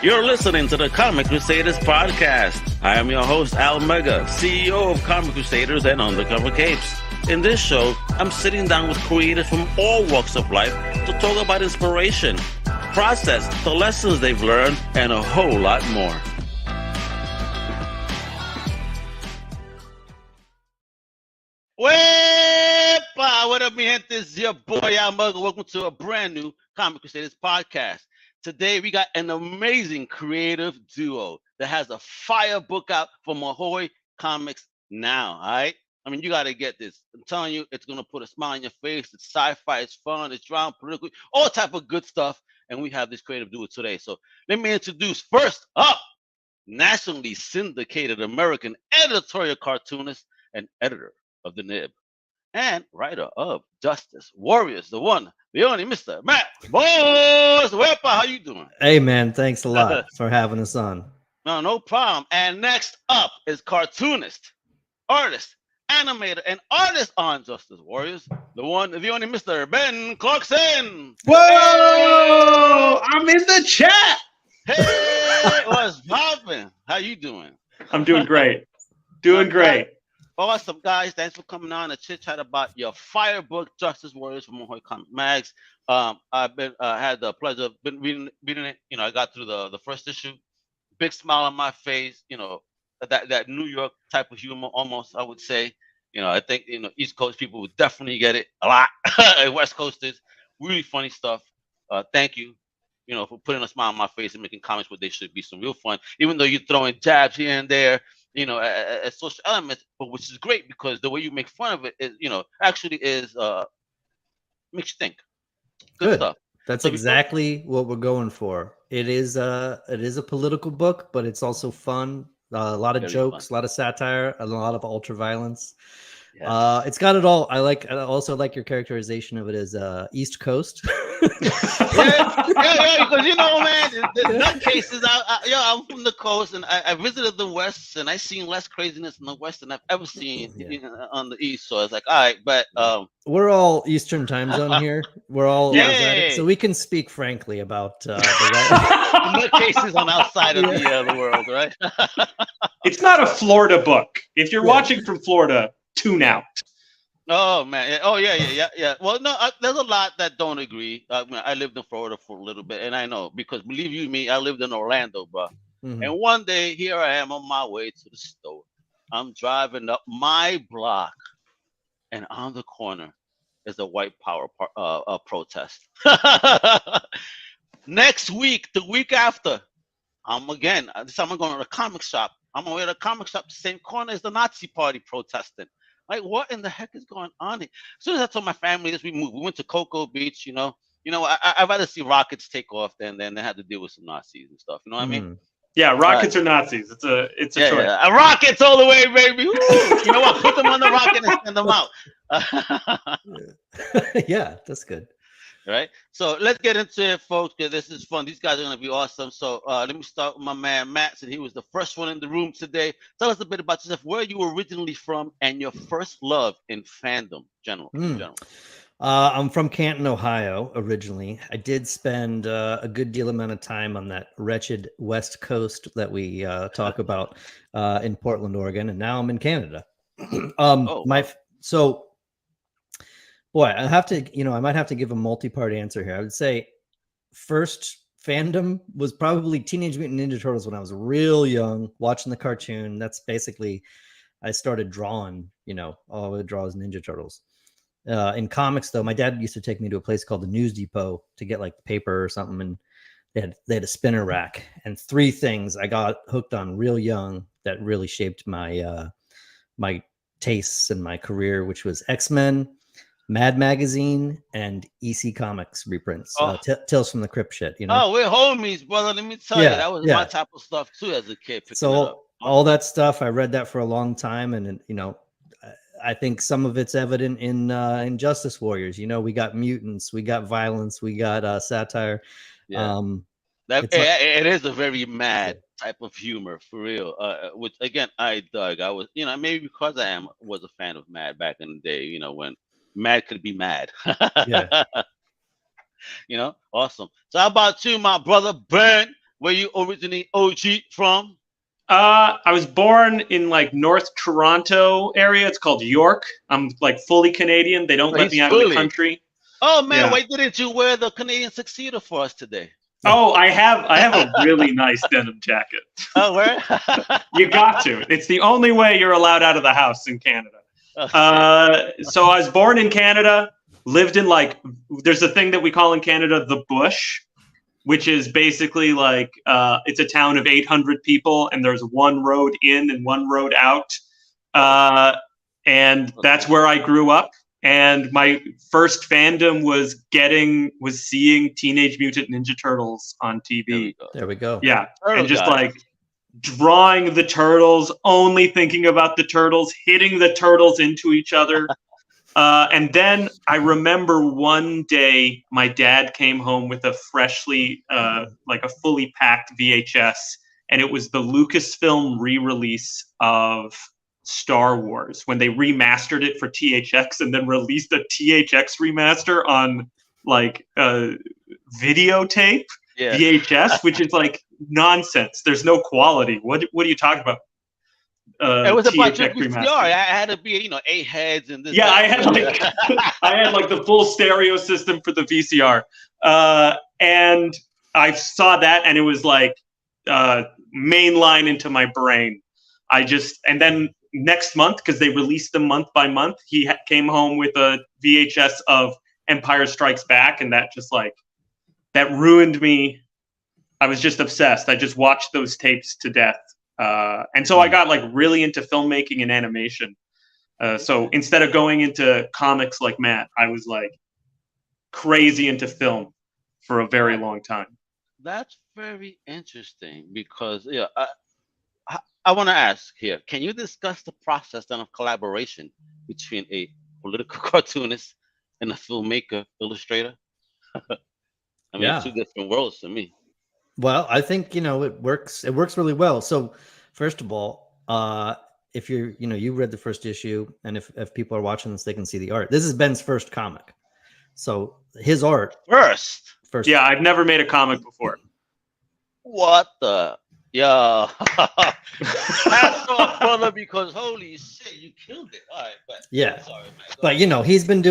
You're listening to the Comic Crusaders podcast. I am your host, Al Mega, CEO of Comic Crusaders and Undercover Capes. In this show, I'm sitting down with creators from all walks of life to talk about inspiration, process, the lessons they've learned, and a whole lot more. Wepa! What up, mi gente? It's your boy, Al Mega. Welcome to a brand new Comic Crusaders podcast. Today, we got an amazing creative duo that has a fire book out from Ahoy Comics now, all right? I mean, you got to get this. I'm telling you, it's going to put a smile on your face. It's sci-fi, it's fun, it's drama, political, all type of good stuff. And we have this creative duo today. So let me introduce first up, nationally syndicated American editorial cartoonist and editor of The Nib, and writer of Justice Warriors, the one, the only Mr. Matt Boss. Wepa, how you doing? Hey, man, thanks a lot for having us on. No problem. And next up is cartoonist, artist, animator, and artist on Justice Warriors, the one, the only Mr. Ben Clarkson. Whoa! I'm in the chat. Hey, what's poppin'? How you doing? I'm doing great. Doing great. Awesome, guys. Thanks for coming on to chit chat about your fire book, Justice Warriors from Ahoy Comic Mags. I've been had the pleasure of been reading it. You know, I got through the first issue. Big smile on my face. You know, that New York type of humor, almost, I would say. You know, I think, you know, East Coast people would definitely get it a lot. West Coasters, really funny stuff. Thank you, you know, for putting a smile on my face and making comments where they should be some real fun. Even though you're throwing jabs here and there, you know, as social elements, but which is great because the way you make fun of it is, you know, actually is makes you think. Good stuff. That's exactly what we're going for. It is a political book, but it's also fun. A lot of jokes, a lot of satire, a lot of ultra violence. Yes. It's got it all. I also like your characterization of it as East Coast. yeah, because you know, man, the nutcases. I'm from the coast, and I visited the West, and I seen less craziness in the West than I've ever seen on the East. So I was like, all right, but we're all Eastern time zone here. We're all so we can speak frankly about the nutcases on outside of the world, right? It's not a Florida book. If you're watching from Florida, tune out. Oh man! Oh yeah. Well, no, there's a lot that don't agree. I lived in Florida for a little bit, and I know because believe you me, I lived in Orlando, bro. Mm-hmm. And one day, here I am on my way to the store. I'm driving up my block, and on the corner is a white power protest. Next week, the week after, this time I'm going to the comic shop. I'm going to the comic shop. The same corner as the Nazi party protesting. Like, what in the heck is going on here? As soon as I told my family this, we moved. We went to Cocoa Beach, you know. I'd rather see rockets take off than they had to deal with some Nazis and stuff. You know what I mean? Yeah, rockets or Nazis. It's a choice. Yeah. Rockets all the way, baby. You know what? Put them on the rocket and send them out. Yeah, that's good. Right. So let's get into it, folks, because this is fun. These guys are going to be awesome. So let me start with my man, Matt, and he was the first one in the room today. Tell us a bit about yourself, where you were originally from, and your first love in fandom, in general. I'm from Canton, Ohio, originally. I did spend a good deal amount of time on that wretched West Coast that we talk about in Portland, Oregon, and now I'm in Canada. Boy, I might have to give a multi-part answer here. I would say first fandom was probably Teenage Mutant Ninja Turtles when I was real young, watching the cartoon. That's basically, I started drawing, all I would draw is Ninja Turtles. In comics, though, my dad used to take me to a place called the News Depot to get like paper or something, and they had a spinner rack. And three things I got hooked on real young that really shaped my my tastes and my career, which was X-Men, Mad Magazine, and EC Comics reprints. Tales from the Crypt shit, Oh, we're homies, brother. Let me tell you, that was my type of stuff too as a kid. So all that stuff, I read that for a long time, and I think some of it's evident in Justice Warriors. We got mutants, we got violence, we got satire. Yeah. It is a very mad type of humor, for real. Which again, I dug. I was, maybe because I was a fan of Mad back in the day. When Mad could be mad. Yeah. Awesome. So how about you, my brother Ben? Where you originally OG from? I was born in like North Toronto area. It's called York. I'm like fully Canadian. They don't let me out of the country. Oh man, why didn't you wear the Canadian tuxedo for us today? Oh, I have a really nice denim jacket. Oh, where? You got to. It's the only way you're allowed out of the house in Canada. So I was born in Canada, lived in like, there's a thing that we call in Canada the bush, which is basically like, it's a town of 800 people and there's one road in and one road out. And that's where I grew up. And my first fandom was seeing Teenage Mutant Ninja Turtles on TV. There we go. Yeah. And just like drawing the turtles, only thinking about the turtles, hitting the turtles into each other. And then I remember one day my dad came home with a freshly, like a fully packed VHS. And it was the Lucasfilm re-release of Star Wars when they remastered it for THX and then released a THX remaster on like videotape VHS, which is like nonsense. There's no quality. What are you talking about? It was a bunch of VCR. I had to be, 8 heads and this. Yeah, I had like the full stereo system for the VCR, and I saw that and it was like mainline into my brain. And then next month, because they released them month by month, he came home with a VHS of Empire Strikes Back, and that just like that ruined me. I was just obsessed. I just watched those tapes to death, and so I got like really into filmmaking and animation. So instead of going into comics like Matt, I was like crazy into film for a very long time. That's very interesting because I want to ask here, can you discuss the process then of collaboration between a political cartoonist and a filmmaker, illustrator? I mean, two different worlds to me. Well, I think, it works really well. So first of all, if you're, you read the first issue, and if people are watching this, they can see the art. This is Ben's first comic. So his art. First. Yeah, I've never made a comic before. What the? Yeah. Hats off, brother, because holy shit, you killed it. All right, but yeah. Sorry, man. But he's been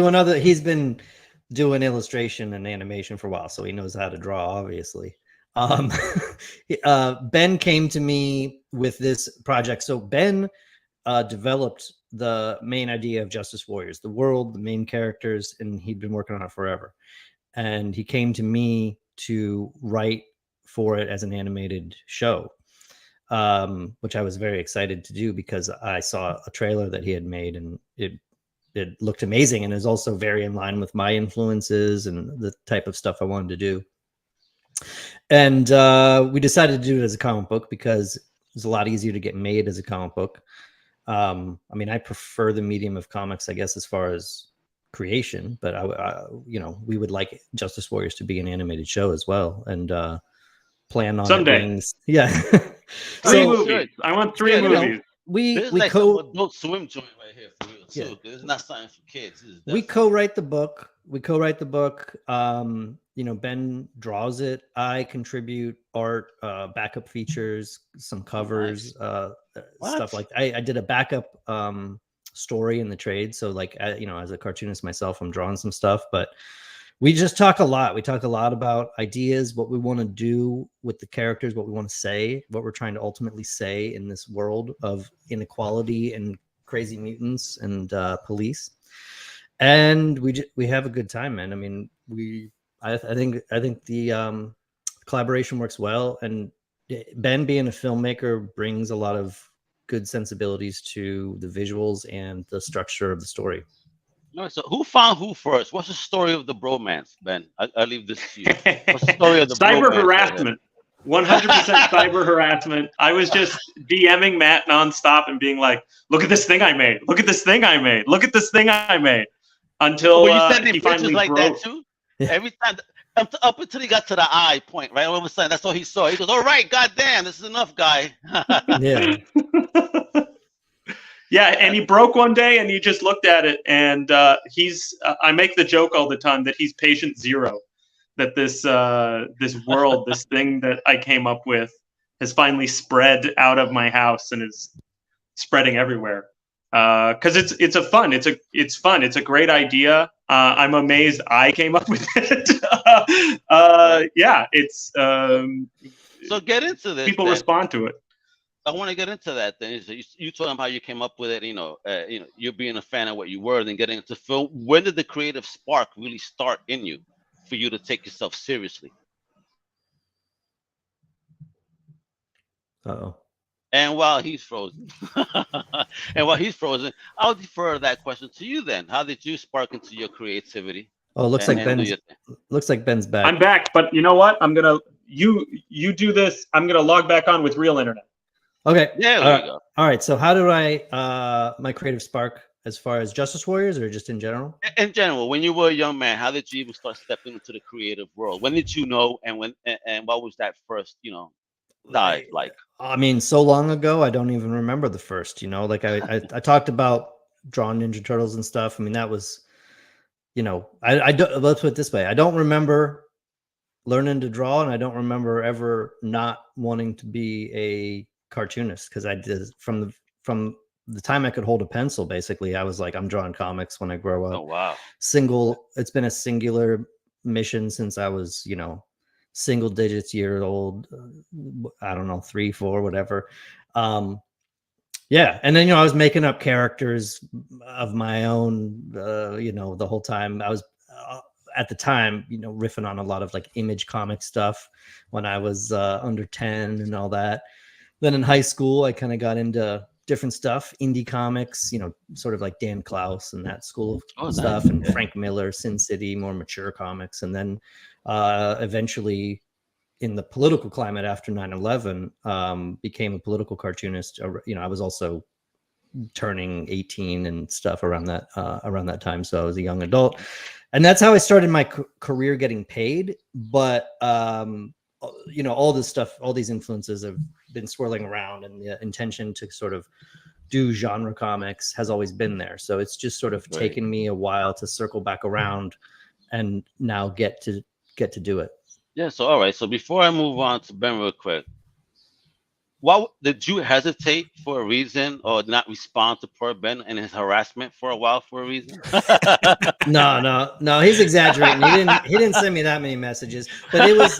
doing illustration and animation for a while, so he knows how to draw, obviously. Ben came to me with this project. So Ben developed the main idea of Justice Warriors, the world, the main characters, and he'd been working on it forever. And he came to me to write for it as an animated show, which I was very excited to do because I saw a trailer that he had made and it looked amazing and is also very in line with my influences and the type of stuff I wanted to do. And we decided to do it as a comic book because it's a lot easier to get made as a comic book. I mean, I prefer the medium of comics, I guess, as far as creation, but we would like Justice Warriors to be an animated show as well, and plan on someday. Yeah. Three movies. I want 3 movies. We like adult swim joint right here for real too. It's not something for kids. We co-write the book. Ben draws it. I contribute art, backup features, some covers, stuff like that. I did a backup story in the trade. So like, as a cartoonist myself, I'm drawing some stuff, but we just talk a lot. We talk a lot about ideas, what we want to do with the characters, what we want to say, what we're trying to ultimately say in this world of inequality and crazy mutants and police. And we have a good time, man. I mean, I think the collaboration works well, and Ben being a filmmaker brings a lot of good sensibilities to the visuals and the structure of the story. No, so who found who first? What's the story of the bromance, Ben? I leave this to you. What's the story of the cyber harassment? 100% cyber harassment. I was just DMing Matt nonstop and being like, "Look at this thing I made! Look at this thing I made! Look at this thing I made!" Until you sending he pictures finally like broke. that too. Every time, up until he got to the eye point, right? All of a sudden, that's all he saw. He goes, "All right, goddamn, this is enough, guy." Yeah. Yeah, and he broke one day, and he just looked at it, and I make the joke all the time that he's patient zero. that this world, this thing that I came up with, has finally spread out of my house and is spreading everywhere. Because it's fun. It's a great idea. I'm amazed I came up with it. Yeah, it's so get into this. People then. respond to it. I want to get into that. Then you told them how you came up with it. You're being a fan of what you were, then getting into film. When did the creative spark really start in you for you to take yourself seriously? Uh-oh. And while he's frozen, I'll defer that question to you. Then, how did you spark into your creativity? Oh, looks like Ben's back. I'm back, but you know what? I'm gonna you do this. I'm gonna log back on with real internet. Okay. Yeah, there you go. All right. So how do I my creative spark as far as Justice Warriors or just in general? In general, when you were a young man, how did you even start stepping into the creative world? When did you know, and what was that first, dive like? I mean, so long ago, I don't even remember the first. Like I talked about drawing Ninja Turtles and stuff. I mean, that was, I don't. Let's put it this way: I don't remember learning to draw, and I don't remember ever not wanting to be a cartoonist, because I did from the time I could hold a pencil. Basically, I was like, I'm drawing comics when I grow up. Oh wow! It's been a singular mission since I was, single digits year old. I don't know, 3, 4, whatever. Yeah, and then I was making up characters of my own. The whole time I was at the time, riffing on a lot of like Image comic stuff when I was under 10 and all that. Then in high school, I kind of got into different stuff, indie comics, sort of like Dan Klaus and that school of stuff, nice. And Frank Miller, Sin City, more mature comics. And then eventually in the political climate after 9/11, became a political cartoonist. I was also turning 18 and stuff around that time. So I was a young adult. And that's how I started my career getting paid. But, all this stuff, all these influences have been swirling around, and the intention to sort of do genre comics has always been there. So it's just sort of taken me a while to circle back around and now get to do it. Yeah. So, all right. So before I move on to Ben real quick, what did you hesitate for a reason or not respond to poor Ben and his harassment for a while for a reason? No, he's exaggerating. He didn't send me that many messages, but it was,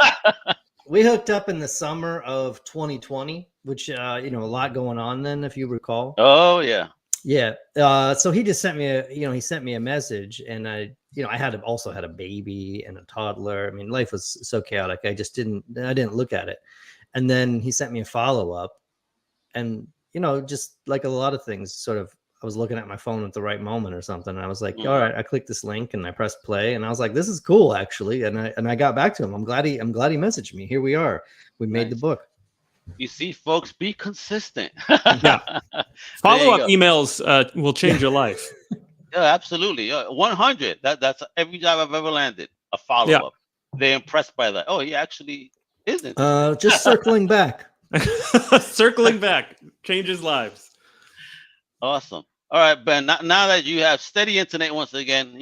we hooked up in the summer of 2020, which, a lot going on then, if you recall. Oh yeah. Yeah. So he just sent me a message, and I also had a baby and a toddler. I mean, life was so chaotic. I didn't look at it. And then he sent me a follow-up, and, just like a lot of things, sort of, I was looking at my phone at the right moment or something. And I was like, all right, I clicked this link and I pressed play, and I was like, this is cool, actually. And I got back to him. I'm glad he messaged me. Here we are. We made the book. You see, folks, be consistent. Yeah. Follow-up emails will change your life. Yeah, absolutely. 100. That's every job I've ever landed. A follow-up. Yeah. They're impressed by that. Oh, he actually isn't. Just circling back. Circling back changes lives. Awesome. All right, Ben. Now that you have steady internet once again,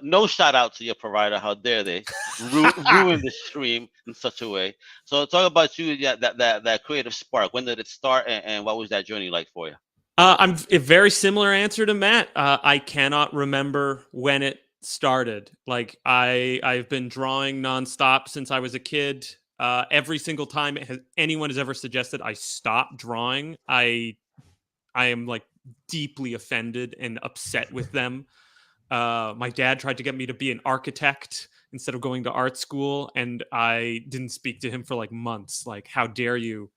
no shout out to your provider. How dare they ruin the stream in such a way? So talk about you. Yeah, that creative spark. When did it start, and what was that journey like for you? I'm a very similar answer to Matt. I cannot remember when it started. Like I've been drawing nonstop since I was a kid. Every single time anyone has ever suggested I stop drawing, I am like deeply offended and upset with them. My dad tried to get me to be an architect instead of going to art school, and I didn't speak to him for like months. Like, how dare you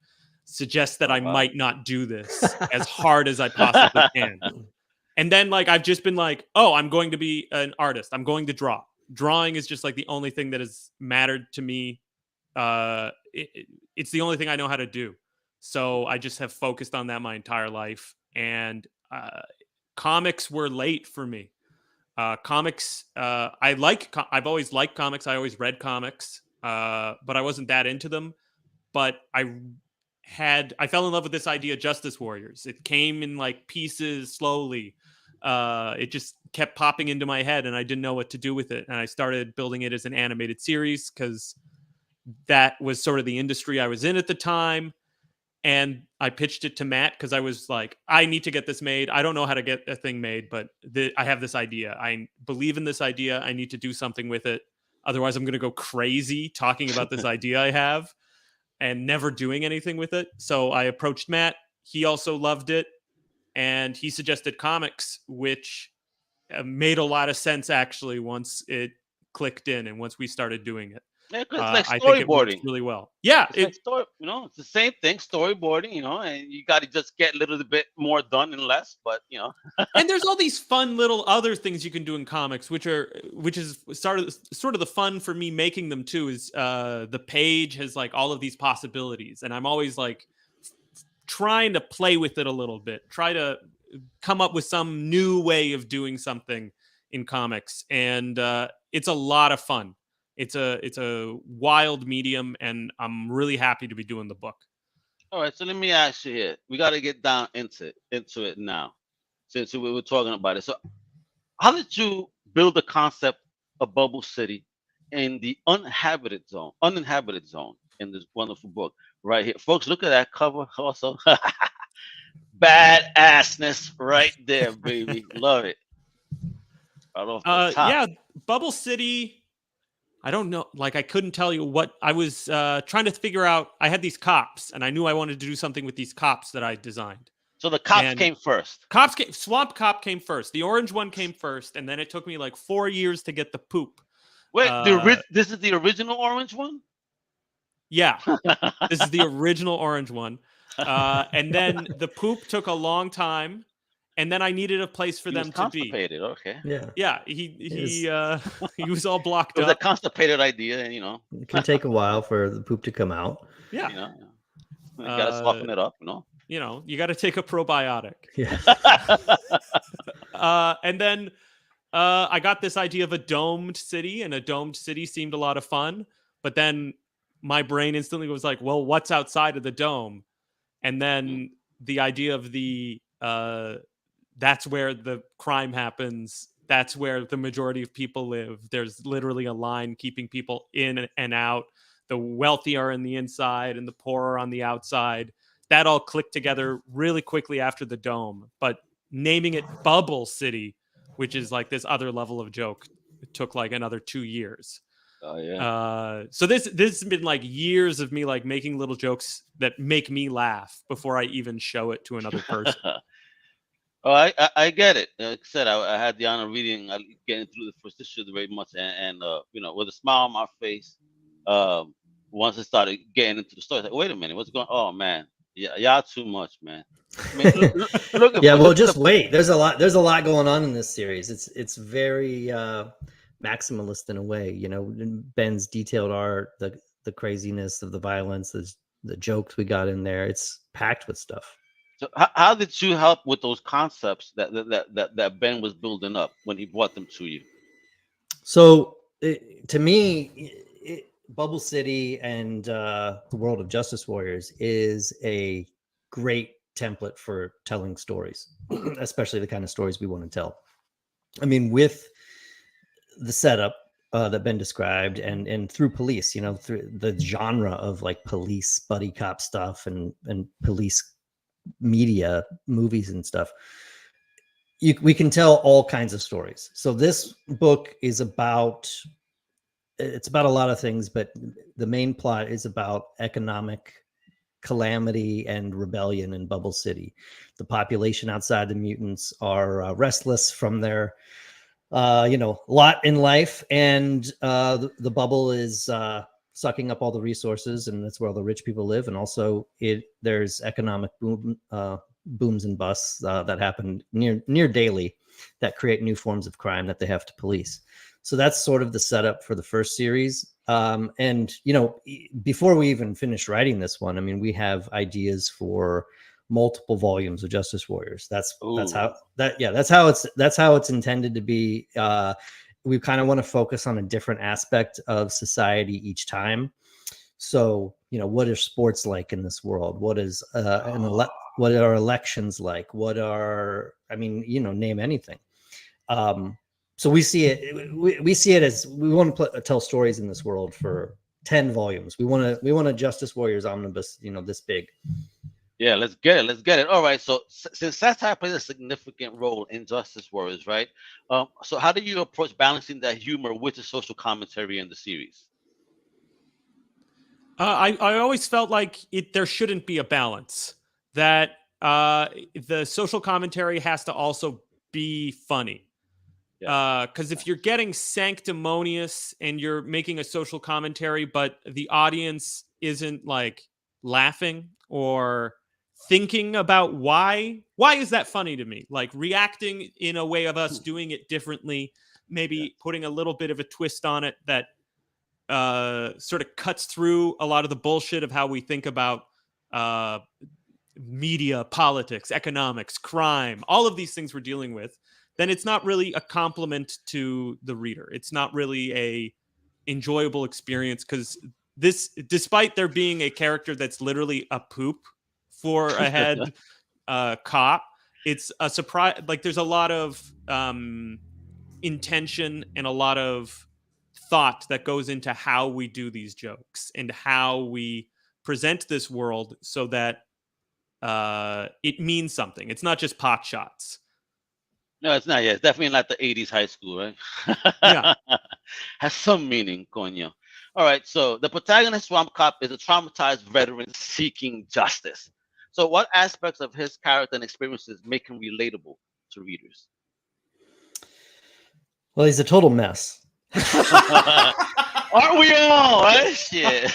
suggest that I might not do this as hard as I possibly can? And then like I've just been like, oh, I'm going to be an artist. I'm going to draw. Drawing is just like the only thing that has mattered to me. It's the only thing I know how to do. So I just have focused on that my entire life. And comics were late for me. Comics, I've always liked comics. I always read comics, but I wasn't that into them. But I fell in love with this idea of Justice Warriors. It came in like pieces slowly. It just kept popping into my head and I didn't know what to do with it. And I started building it as an animated series because that was sort of the industry I was in at the time. And I pitched it to Matt because I was like, I need to get this made. I don't know how to get a thing made, but I have this idea. I believe in this idea. I need to do something with it. Otherwise, I'm going to go crazy talking about this idea I have and never doing anything with it. So I approached Matt. He also loved it. And he suggested comics, which made a lot of sense, actually, once it clicked in and once we started doing it. Yeah, 'cause it's like I think it works storyboarding. really well. Yeah, It's like it's the same thing, storyboarding, and you got to just get a little bit more done and less, but and there's all these fun little other things you can do in comics, which is sort of the fun for me making them too. Is the page has like all of these possibilities, and I'm always like trying to play with it a little bit, try to come up with some new way of doing something in comics, and it's a lot of fun. It's a wild medium, and I'm really happy to be doing the book. All right, so let me ask you here. We got to get down into it now, since we were talking about it. So, how did you build the concept of Bubble City in the uninhabited zone in this wonderful book right here, folks? Look at that cover, also badassness right there, baby. Love it. Right off the top. Yeah, Bubble City. I don't know. Like, I couldn't tell you what I was trying to figure out. I had these cops, and I knew I wanted to do something with these cops that I designed. So the cops came first. Swamp Cop came first. The orange one came first, and then it took me like 4 years to get the poop. Wait, this is the original orange one? Yeah, this is the original orange one. And then the poop took a long time. And then I needed a place for them to be. Okay. Yeah. He was all blocked up. It was up. a constipated idea, It can take a while for the poop to come out. Yeah. You gotta soften it up, you got to take a probiotic. Yeah. And then I got this idea of a domed city, and a domed city seemed a lot of fun. But then my brain instantly was like, well, what's outside of the dome? And then the idea of the that's where the crime happens. That's where the majority of people live. There's literally a line keeping people in and out. The wealthy are in the inside and the poor are on the outside. That all clicked together really quickly after the dome. But naming it Bubble City, which is like this other level of joke, it took like another 2 years. Oh yeah. So this has been like years of me like making little jokes that make me laugh before I even show it to another person. Oh, I get it. Like I said, I had the honor of reading, getting through the first issue very much, and with a smile on my face. Once I started getting into the story, I was like, wait a minute, what's going? Oh man, yeah, y'all too much, man. I mean, look yeah, well, just wait. There's a lot going on in this series. It's very maximalist in a way. Ben's detailed art, the craziness of the violence, the jokes we got in there. It's packed with stuff. So how did you help with those concepts that Ben was building up when he brought them to you? So to me, Bubble City and the World of Justice Warriors is a great template for telling stories, especially the kind of stories we want to tell. I mean, with the setup that Ben described, and through police, through the genre of like police buddy cop stuff and police media, movies and stuff, we can tell all kinds of stories. So this book is about a lot of things, but the main plot is about economic calamity and rebellion in Bubble City. The population outside the mutants are restless from their lot in life, and the bubble is sucking up all the resources, and that's where all the rich people live. And also there's economic booms and busts that happen near daily that create new forms of crime that they have to police. So that's sort of the setup for the first series. And before we even finish writing this one, I mean, we have ideas for multiple volumes of Justice Warriors. That's how it's intended to be. We kind of want to focus on a different aspect of society each time. So, what are sports like in this world? What is what are elections like? I mean, name anything. So we see it. We see it as we want to tell stories in this world for 10 volumes. We want a Justice Warriors omnibus, this big. Yeah, let's get it. All right. So since satire plays a significant role in Justice Warriors, right? So how do you approach balancing that humor with the social commentary in the series? I always felt like there shouldn't be a balance. That the social commentary has to also be funny. Because if you're getting sanctimonious and you're making a social commentary, but the audience isn't like laughing or thinking about why is that funny to me? Like reacting in a way of us doing it differently, maybe putting a little bit of a twist on it that sort of cuts through a lot of the bullshit of how we think about media, politics, economics, crime, all of these things we're dealing with. Then it's not really a compliment to the reader. It's not really a enjoyable experience because this, despite there being a character that's literally a poop for a head cop, it's a surprise. Like there's a lot of intention and a lot of thought that goes into how we do these jokes and how we present this world so that it means something. It's not just pot shots. No, it's not. Yeah, it's definitely not the 80s high school, right? Yeah. Has some meaning, coño. All right, so the protagonist, Swamp Cop, is a traumatized veteran seeking justice. So what aspects of his character and experiences make him relatable to readers? Well, he's a total mess. Aren't we all? Right? Shit.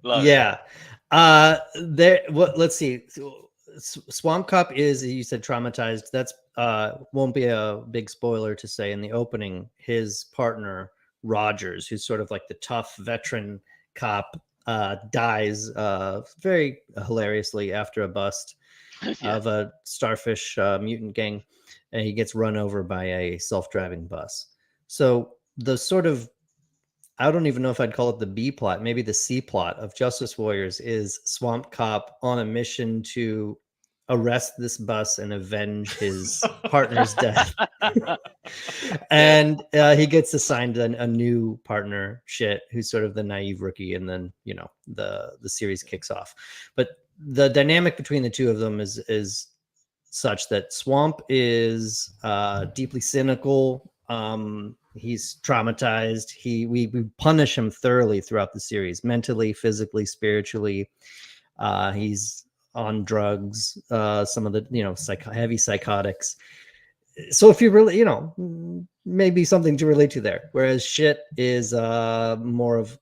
Yeah. Let's see. Swamp Cop is, you said, traumatized. That's won't be a big spoiler to say in the opening. His partner Rogers, who's sort of like the tough veteran cop, dies very hilariously after a bust of a starfish mutant gang, and he gets run over by a self-driving bus. So the sort of, I don't even know if I'd call it the B plot, maybe the C plot of Justice Warriors is Swamp Cop on a mission to arrest this bus and avenge his partner's death. And he gets assigned a new partner, who's sort of the naive rookie, and then the series kicks off. But the dynamic between the two of them is such that Swamp is deeply cynical. He's traumatized. We punish him thoroughly throughout the series, mentally, physically, spiritually. He's on drugs, some of the heavy psychotics. So if you really, maybe something to relate to there. Whereas Shit is more of,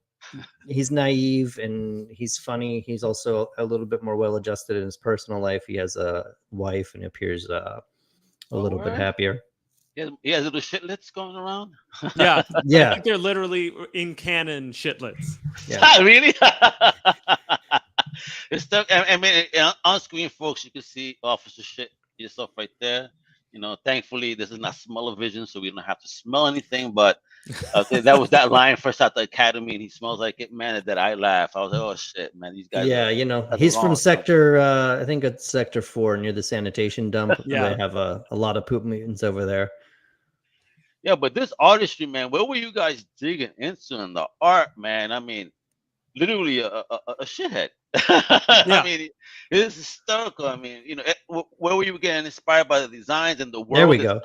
he's naive and he's funny. He's also a little bit more well-adjusted in his personal life. He has a wife and appears a little bit happier. He has little shitlets going around. Yeah. Yeah. I think they're literally in canon shitlets. Yeah. Really? It's stuff. I mean, on screen, folks, you can see Officer Shit yourself right there. Thankfully, this is not smell-o-vision, so we don't have to smell anything. But that was that line first out the academy, and he smells like it, man. That I laugh. I was like, oh shit, man, these guys. Yeah, he's from sector. I think it's sector 4 near the sanitation dump. Yeah. They have a lot of poop mutants over there. Yeah, but this artistry, man, what were you guys digging into in the art, man? I mean, literally a shithead. Yeah. I mean, it's hysterical. I mean, where were you getting inspired by the designs and the world? There we go.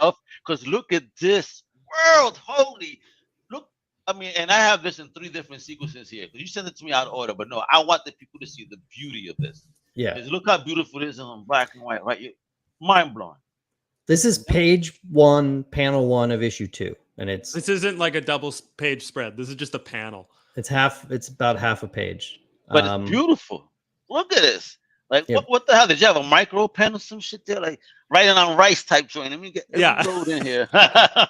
Because look at this world. Holy, look. I mean, and I have this in 3 different sequences here. Because you sent it to me out of order, but no, I want the people to see the beauty of this. Yeah. Because look how beautiful it is in black and white, right? Mind blowing. This is page 1, panel 1 of issue 2, and this isn't like a double page spread. This is just a panel. It's about half a page. But it's beautiful. Look at this. Like, what the hell? Did you have a micro pen or some shit there? Like, writing on rice type joint. Let me get load in here. Yeah,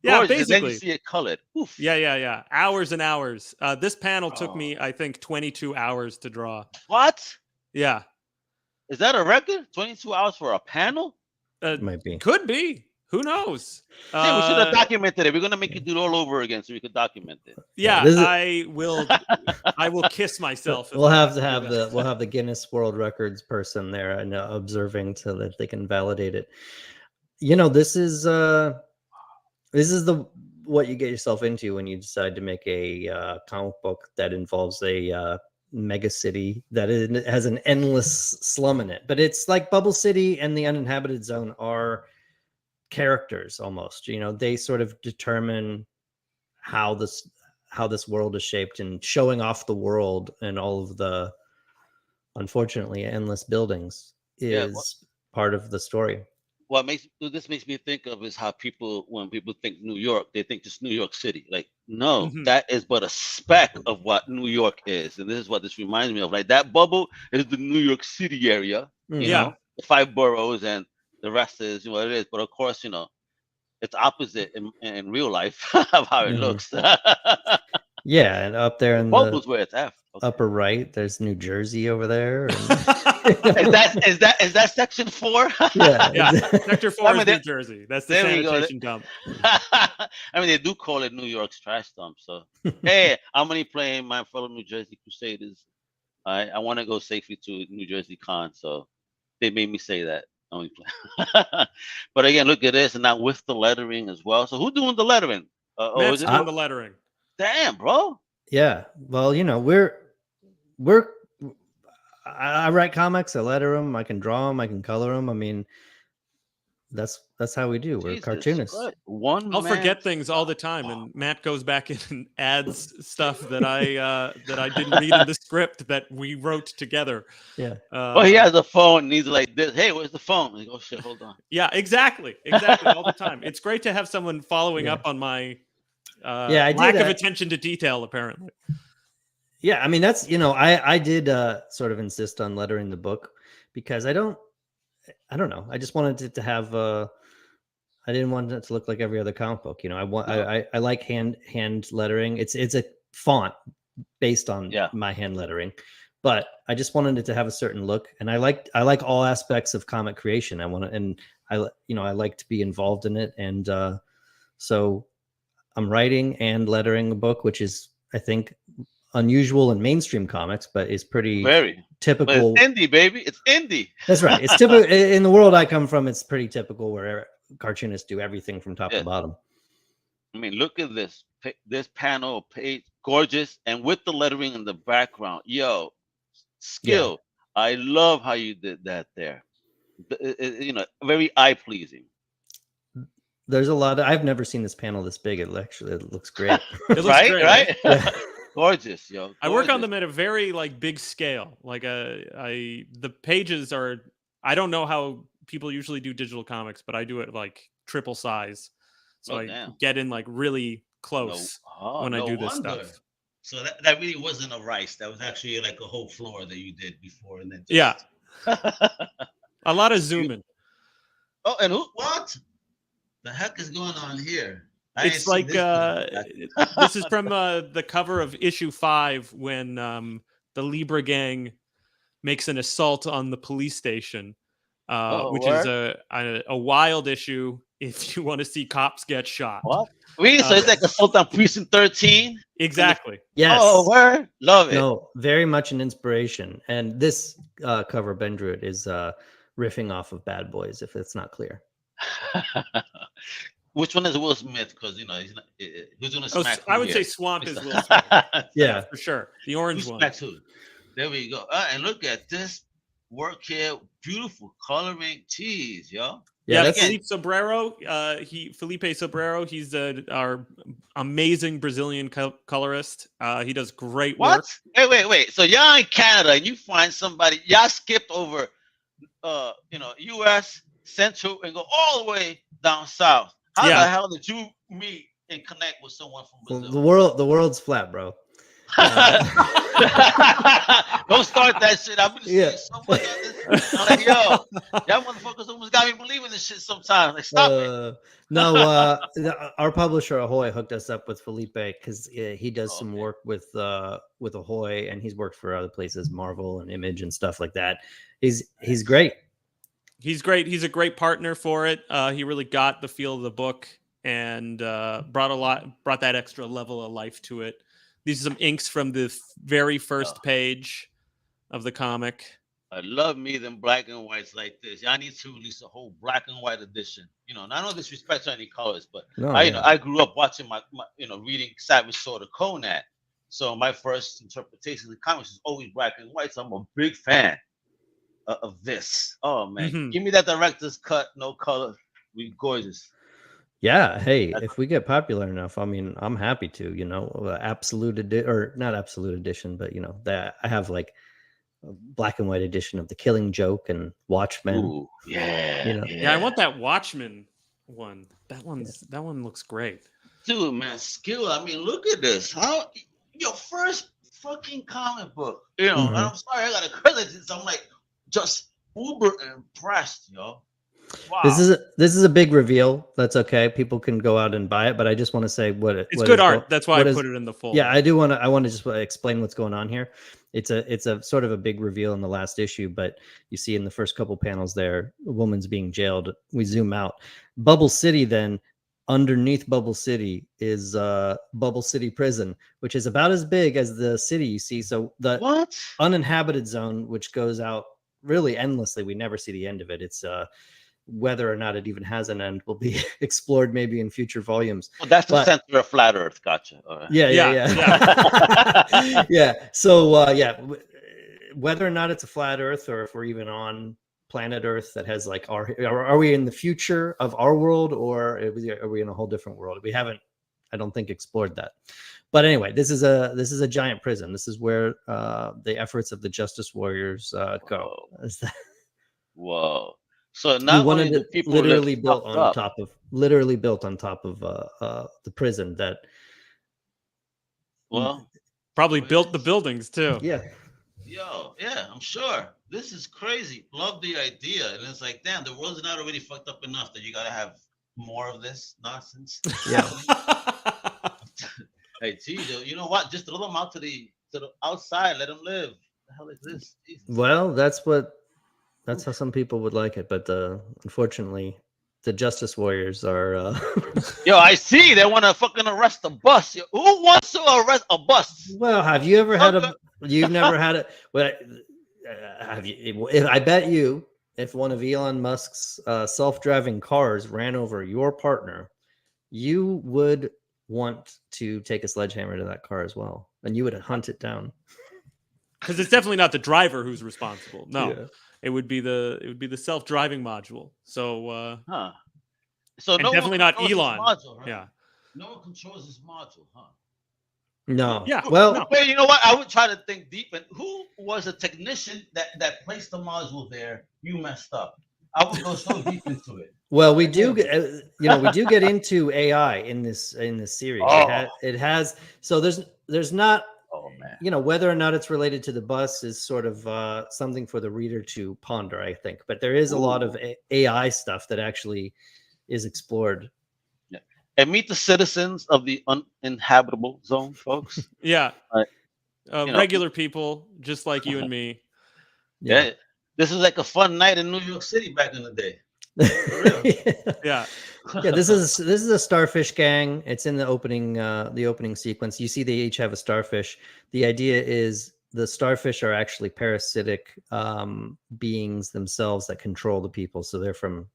basically. basically. Then you see it colored. Oof. Yeah. Hours and hours. This panel took me, I think, 22 hours to draw. What? Yeah. Is that a record? 22 hours for a panel? Might be. Could be. Who knows? Hey, we should have documented it. We're gonna make you do it all over again so we could document it. Yeah, this is- I will. I will kiss myself. if We'll I have to do have that. we'll have the Guinness World Records person there and observing so that they can validate it. You know, this is the what you get yourself into when you decide to make a comic book that involves a mega city that has an endless slum in it. But it's like Bubble City and the Uninhabited Zone are characters almost. You know, they sort of determine how this world is shaped, and showing off the world and all of the unfortunately endless buildings is part of the story. What this makes me think of is how when people think New York, they think just New York City. Like, no, that is but a speck of what New York is. And this is what this reminds me of. Like, that bubble is the New York City area, you know, the 5 boroughs, and the rest is what it is. But of course, you know, it's opposite in real life of how it looks. Yeah, and up there in Bubble's where it's at. Okay. Upper right, there's New Jersey over there. And... is that section 4? Yeah. Sector 4 is New Jersey. That's the sanitation dump. I mean, they do call it New York's trash dump. So, hey, I'm only playing my fellow New Jersey Crusaders. I want to go safely to New Jersey Con, so they made me say that. But again, look at this, and now with the lettering as well. So, who's doing the lettering? Matt's doing the lettering. Damn, bro. Yeah. Well, you know, I write comics, I letter them, I can draw them, I can color them. I mean, that's how we do. We're cartoonists. I'll forget things all the time, and Matt goes back in and adds stuff that I didn't read in the script that we wrote together. Yeah. Well, he has a phone, and he's like this. Hey, where's the phone? And he goes, shit, hold on. Yeah, exactly, all the time. It's great to have someone following up on my lack of attention to detail, apparently. Yeah, I mean, that's, you know, I did sort of insist on lettering the book because I don't know. I just wanted it to have I didn't want it to look like every other comic book. You know, I like hand lettering. It's a font based on my hand lettering, but I just wanted it to have a certain look. And I like all aspects of comic creation. I like to be involved in it. And so I'm writing and lettering a book, which is, I think, unusual in mainstream comics, but is very typical. But it's indie, baby. It's indie. That's right. It's typical in the world I come from. It's pretty typical where cartoonists do everything from top to bottom. I mean, look at this panel page, gorgeous, and with the lettering in the background. Yo, skill. Yeah. I love how you did that there. You know, very eye pleasing. There's a lot of, I've never seen this panel this big. It looks great. It looks great, right? Yeah. Gorgeous, yo. Gorgeous. I work on them at a very big scale. Like the pages are, I don't know how people usually do digital comics, but I do it like triple size. So I get in really close when I do this stuff. So that really wasn't a rice. That was actually like a whole floor that you did before, and then a lot of zooming. Oh, and what the heck is going on here? It's like this is from the cover of issue 5 when the Libra gang makes an assault on the police station, which is a wild issue if you want to see cops get shot. What? Really? So it's like assault on Precinct 13? Exactly. Yes. Oh, word? Love it. No, very much an inspiration. And this cover, Ben drew it, is riffing off of Bad Boys, if it's not clear. Which one is Will Smith? Because who's gonna smack? I would say Swamp is Will Smith. Yeah, for sure. The orange one. Who? There we go. And look at this work here. Beautiful coloring. Jeez, yo. Yeah, Felipe Sobrero. Felipe Sobrero. He's our amazing Brazilian colorist. He does great work. Wait. So y'all in Canada and you find somebody. Y'all skipped over, U.S. Central and go all the way down south. How the hell did you meet and connect with someone from Brazil? The world's flat, bro. Don't start that shit. I'm gonna see someone on this. I'm like, yo, y'all motherfuckers almost got me believing this shit sometimes. Like, stop it. No, our publisher Ahoy hooked us up with Felipe because he does some work with Ahoy, and he's worked for other places, Marvel and Image and stuff like that. He's great. He's great. He's a great partner for it. He really got the feel of the book and brought that extra level of life to it. These are some inks from the very first page of the comic. I love me them black and whites like this. Y'all need to release a whole black and white edition. You know, not no disrespect to any colors, but I grew up watching my reading Savage Sword of Conan. So my first interpretation of the comics is always black and white. So I'm a big fan of this. Oh man, give me that director's cut, no color. We gorgeous. Yeah, hey, if we get popular enough, I mean, I'm happy to, absolute or not absolute edition, but that I have like a black and white edition of The Killing Joke and Watchmen. Ooh, yeah, I want that Watchmen one. That one looks great. Dude, man, skill. I mean, look at this. How your first fucking comic book, and I'm sorry, I gotta credit this. I'm like just uber impressed, yo. Wow. This is a big reveal. That's okay. People can go out and buy it, but I just want to say it's good art. That's why I put it in the folder. Yeah, I want to just explain what's going on here. It's a sort of a big reveal in the last issue, but you see in the first couple panels there, a woman's being jailed. We zoom out. Bubble City, then underneath Bubble City is Bubble City Prison, which is about as big as the city you see. So the Uninhabited Zone, which goes out really endlessly. We never see the end of it. It's whether or not it even has an end will be explored maybe in future volumes. Well, that's the center of flat Earth. Gotcha. Yeah. Yeah. So whether or not it's a flat Earth or if we're even on planet Earth that has like are we in the future of our world or are we in a whole different world? We haven't, I don't think, explored that. But anyway, this is a giant prison. This is where the efforts of the Justice Warriors go. Whoa. So not one only of the people literally built on top of the prison that probably built the buildings too. Yeah. Yo, yeah, I'm sure. This is crazy. Love the idea. And it's like, damn, the world's not already fucked up enough that you gotta have more of this nonsense. Yeah. Hey, geez, you know what? Just throw them out to the outside. Let them live. What the hell is this? Jesus. Well, that's how some people would like it, but unfortunately, the Justice Warriors are. Yo, I see. They want to fucking arrest a bus. Yo, who wants to arrest a bus? Well, have you ever had You've never had it. Well, have you? I bet you, if one of Elon Musk's self-driving cars ran over your partner, you would want to take a sledgehammer to that car as well, and you would hunt it down. Because it's definitely not the driver who's responsible. No. Yeah. It would be the self-driving module. So So and definitely not Elon. Module, right? Yeah. No one controls this module, huh? No. Yeah. Well, wait, you know what? I would try to think deep. And who was a technician that placed the module there? You messed up. I would go so deep into it. Well, we do get into AI in this series. Oh. It has. So there's not. Oh man. Whether or not it's related to the bus is sort of something for the reader to ponder, I think. But there is a lot of AI stuff that actually is explored. Yeah. And meet the citizens of the uninhabitable zone, folks. Yeah. Regular people, just like you and me. Yeah. This is like a fun night in New York City back in the day. For real. Yeah. Yeah, this is a starfish gang. It's in the opening sequence. You see they each have a starfish. The idea is the starfish are actually parasitic beings themselves that control the people. So they're from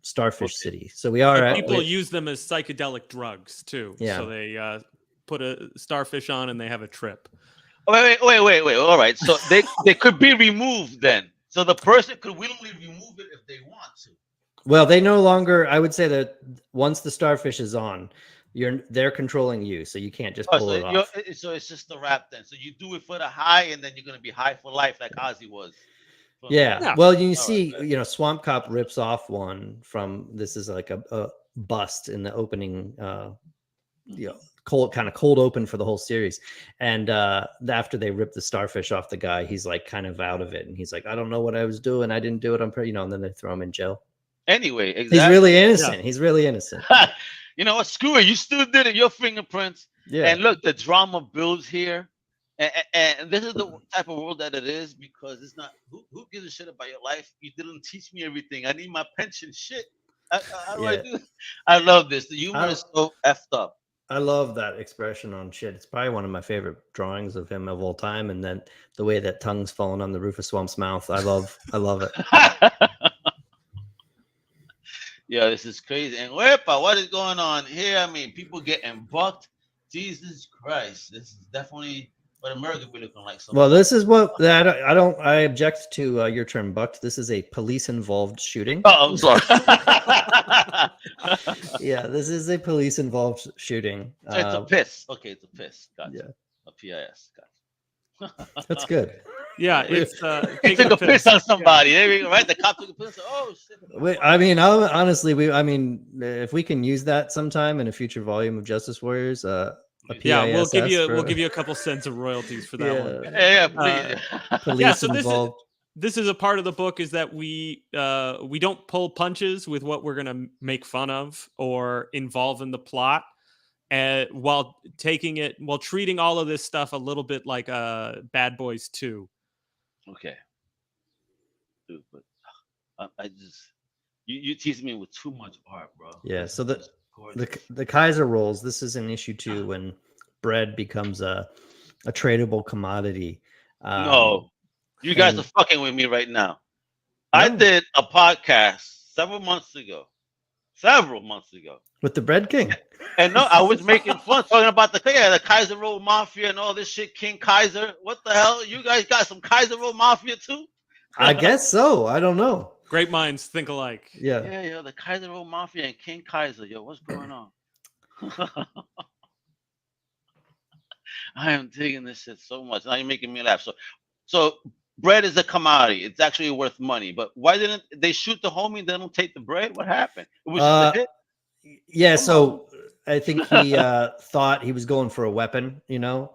Starfish City. So we are people use them as psychedelic drugs too. Yeah. So they put a starfish on and they have a trip. Wait. All right. So they could be removed then. So the person could willingly remove it if they want to. Well, they no longer. I would say that once the starfish is on, they're controlling you, so you can't just pull it off. So it's just the rap then. So you do it for the high, and then you're gonna be high for life, like Ozzy was. Yeah. Well, you see, Swamp Cop rips off one from. This is like a bust in the opening. Cold open for the whole series, and after they rip the starfish off the guy, he's like kind of out of it, and he's like, I don't know what I was doing. I didn't do it. And then they throw him in jail. Anyway, exactly. He's really innocent. Yeah. He's really innocent. You know what? Screw it. You still did it. Your fingerprints. Yeah. And look, the drama builds here. And this is the type of world that it is, because it's not who gives a shit about your life. You didn't teach me everything. I need my pension. Shit. How do I do? I love this. The humor is so effed up. I love that expression on shit. It's probably one of my favorite drawings of him of all time. And then the way that tongue's falling on the roof of Swamp's mouth. I love it. Yeah, this is crazy. And Wepa, what is going on here? I mean, people getting bucked. Jesus Christ. This is definitely what America be looking like. Well, this is what I object to your term bucked. This is a police involved shooting. Oh, I'm sorry. Yeah, this is a police involved shooting. So it's a piss. Okay, it's a piss. Gotcha. Yeah. A PIS. Gotcha. That's good. Yeah, it's he took a piss on somebody. There we go, right? The cop took a piss. Oh shit. I mean, honestly, if we can use that sometime in a future volume of Justice Warriors, yeah, we'll give you a couple cents of royalties for that one. Yeah, please. Police yeah, so involved. This is a part of the book is that we don't pull punches with what we're gonna make fun of or involve in the plot, while treating all of this stuff a little bit like Bad Boys 2. Okay. Dude, but I just you tease me with too much art, bro. Yeah, so the Kaiser rolls. This is in issue 2 when bread becomes a tradable commodity. No, you guys are fucking with me right now. No. I did a podcast several months ago with the Bread King. And no, I was making fun talking about the Kaiser Roll Mafia and all this shit. King Kaiser, what the hell? You guys got some Kaiser Roll Mafia too? I guess so. I don't know. Great minds think alike. Yeah. The Kaiser Roll Mafia and King Kaiser. Yo, what's going on? I am digging this shit so much. Now you're making me laugh. So bread is a commodity. It's actually worth money. But why didn't they shoot the homie and they don't take the bread? What happened? It was just a hit? Yeah, so I think he thought he was going for a weapon,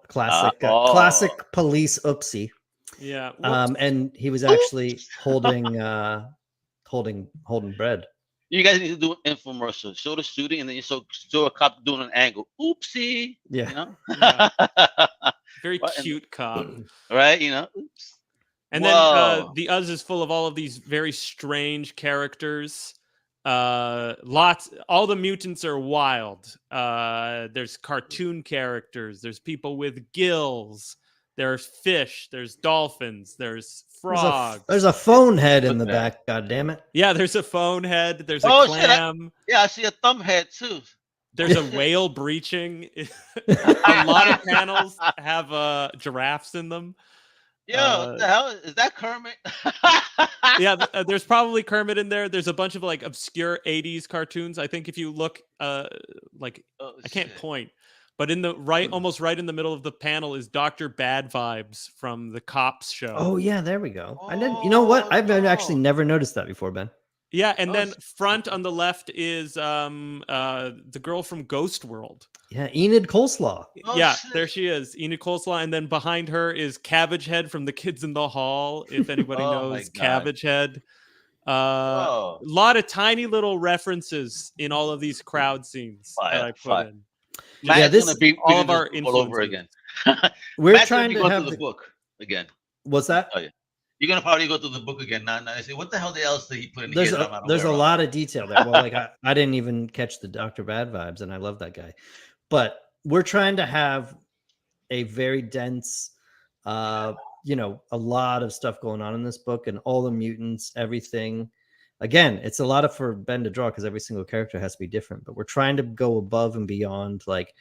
classic police oopsie. Yeah. And he was actually holding bread. You guys need to do an infomercial. Show the shooting and then you show a cop doing an angle. Oopsie. Yeah. You know? Yeah. Very cute cop. Right? Oops. And then the Uz is full of all of these very strange characters. All the mutants are wild. There's cartoon characters, there's people with gills, there's fish, there's dolphins, there's frogs. There's a phone head in the back, god damn it. Yeah, there's a phone head, there's a clam. I see a thumb head too. There's a whale breaching. A lot of panels have giraffes in them. Yo, what the hell? Is that Kermit? Yeah, there's probably Kermit in there. There's a bunch of like obscure 80s cartoons. I think if you look I can't point, but in the almost right in the middle of the panel is Dr. Bad Vibes from the Cops show. Oh yeah, there we go. I didn't. You know what? I've actually never noticed that before, Ben. Yeah, and then front on the left is the girl from Ghost World. Yeah, Enid Coleslaw. There she is, Enid Coleslaw, and then behind her is Cabbage Head from The Kids in the Hall. If anybody knows Cabbage Head, a lot of tiny little references in all of these crowd scenes that I put in. Yeah, this is all of our all over again. We're Matt's trying to go have through the book again. What's that? Oh yeah. You're gonna probably go through the book again. Now I say, what the hell else did he put in? There's a lot of detail there. Well, like I didn't even catch the Dr. Bad Vibes, and I love that guy. But we're trying to have a very dense, a lot of stuff going on in this book, and all the mutants, everything. Again, it's a lot for Ben to draw because every single character has to be different. But we're trying to go above and beyond, like,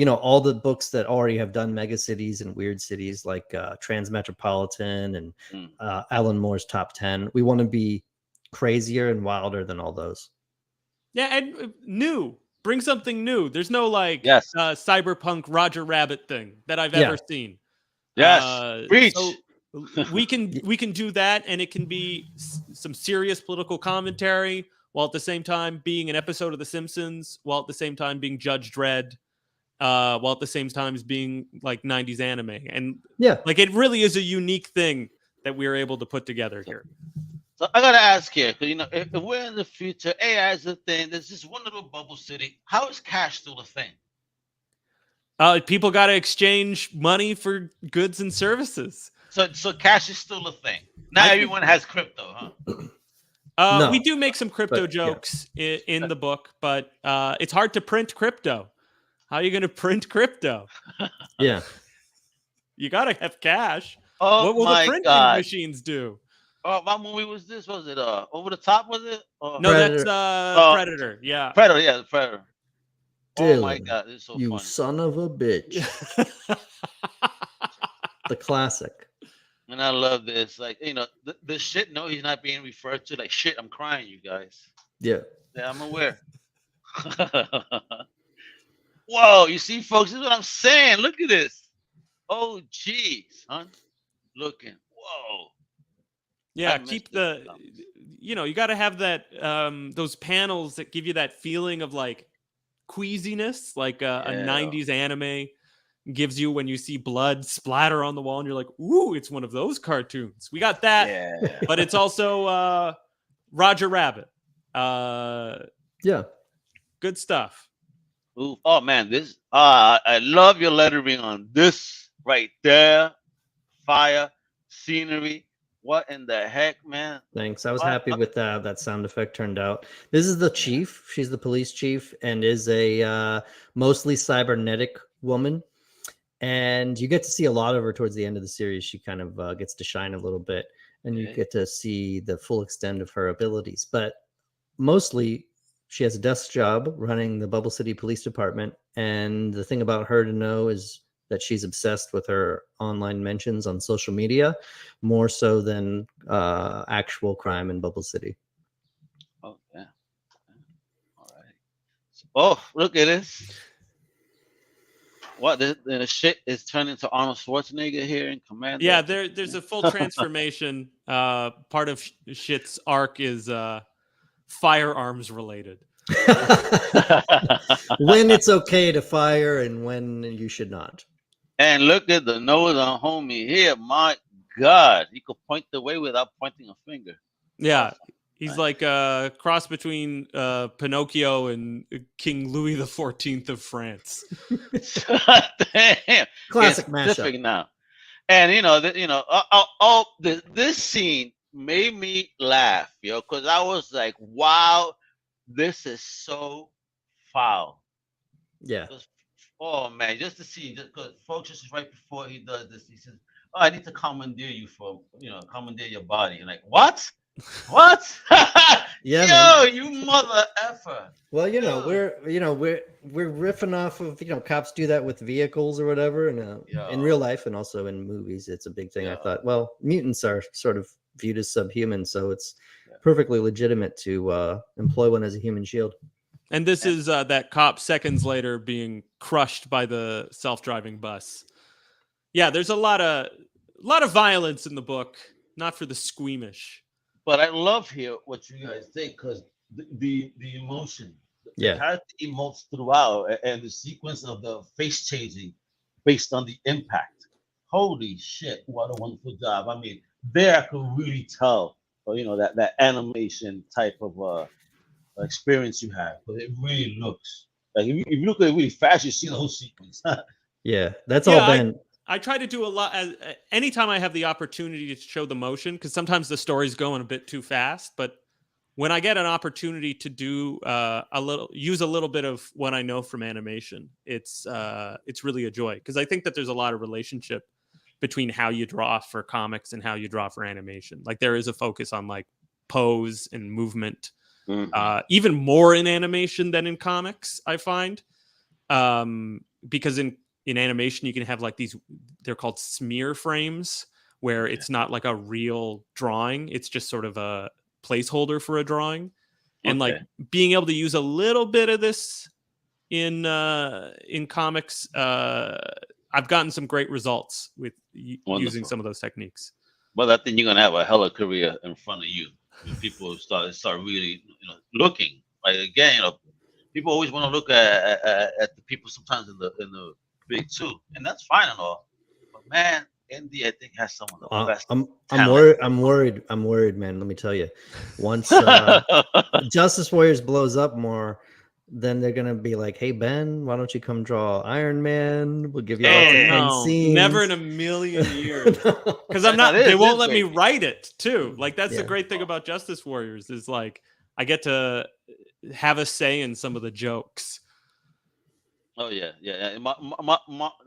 all the books that already have done mega cities and weird cities like Transmetropolitan and Alan Moore's Top 10. We want to be crazier and wilder than all those. Yeah, and new. Bring something new. There's no cyberpunk Roger Rabbit thing that I've ever seen. Yes, preach. So we can do that, and it can be some serious political commentary while at the same time being an episode of The Simpsons, while at the same time being Judge Dredd. While at the same time as being like 90s anime. And like it really is a unique thing that we were able to put together here. So I gotta ask here, because if we're in the future, AI is a thing, there's just one little bubble city. How is cash still a thing? People got to exchange money for goods and services. So cash is still a thing. Now everyone has crypto, huh? No, we do make some crypto but, yeah. jokes in the book, but it's hard to print crypto. How are you going to print crypto? Yeah. You got to have cash. Oh What will my the printing God. machines do? Oh, what movie was this? Was it Over the Top? Was it? No, Predator. that's Predator. Yeah. Predator. Yeah, Predator. Oh my Dylan, God, this is so you funny. son of a bitch. The classic. And I love this. Like, the shit. No, he's not being referred to. Like, shit, I'm crying, you guys. Yeah. Yeah, I'm aware. Whoa, you see, folks, this is what I'm saying. Look at this. Oh, geez, son. Looking. Whoa. Yeah, keep the, you got to have that, those panels that give you that feeling of like queasiness, like a 90s anime gives you when you see blood splatter on the wall and you're like, ooh, it's one of those cartoons. We got that. Yeah. But it's also Roger Rabbit. Yeah. Good stuff. Ooh, oh man, this I love your lettering on this right there. Fire, scenery. What in the heck, man? Thanks. I was happy with how that sound effect turned out. This is the chief. She's the police chief and is a mostly cybernetic woman. And you get to see a lot of her towards the end of the series. She kind of gets to shine a little bit, and you get to see the full extent of her abilities. But mostly, she has a desk job running the Bubble City Police Department. And the thing about her to know is that she's obsessed with her online mentions on social media, more so than actual crime in Bubble City. Oh, yeah. All right. Oh, look at this. What the shit is turning to Arnold Schwarzenegger here in Commando? Yeah, there's a full transformation. Part of Shit's arc is firearms related. When it's okay to fire and when you should not. And look at the nose on homie here. My God, he could point the way without pointing a finger. Yeah, he's like a cross between Pinocchio and King Louis XIV of France. Damn, Classic it's mashup. specific now. And this scene made me laugh, because I was like, wow, this is so foul. Yeah. Oh man, just to see, because folks, just right before he does this, he says, "Oh, I need to commandeer you for, commandeer your body." And like, what? What? Yeah, yo, you mother effer. Well, we're riffing off of, cops do that with vehicles or whatever, and in real life and also in movies, it's a big thing. I thought, well, mutants are sort of viewed as subhuman, so it's perfectly legitimate to employ one as a human shield. And this is that cop seconds later being crushed by the self-driving bus. Yeah, there's a lot of violence in the book, not for the squeamish. But I love here what you guys think, because the emotion, the character emotes throughout, and the sequence of the face changing based on the impact. Holy shit! What a wonderful job. I mean, there I could really tell, that animation type of experience you have, but it really looks like if you look at it really fast, you see the whole sequence. Yeah, that's all Ben. I try to do a lot. Anytime I have the opportunity to show the motion, because sometimes the story's going a bit too fast. But when I get an opportunity to do use a little bit of what I know from animation, it's really a joy, because I think that there's a lot of relationship between how you draw for comics and how you draw for animation. Like there is a focus on like pose and movement. Mm-hmm. Even more in animation than in comics, I find, because in animation you can have like these, they're called smear frames, where it's not like a real drawing, it's just sort of a placeholder for a drawing. And like being able to use a little bit of this in comics, I've gotten some great results with using some of those techniques. Well, I think you're gonna have a hella career in front of you. When people start really, looking. Like again, people always want to look at the people sometimes in the big two, and that's fine and all. But man, Indy, I think has some of the best. I'm worried, man. Let me tell you. Once Justice Warriors blows up more, then they're gonna be like, "Hey Ben, why don't you come draw Iron Man? We'll give you lots of Hey. fun No, scenes." never in a million years. Because I'm No, not. this They is won't let me great. write it too. Like that's the Yeah. great thing about Justice Warriors is like I get to have a say in some of the jokes. Oh yeah.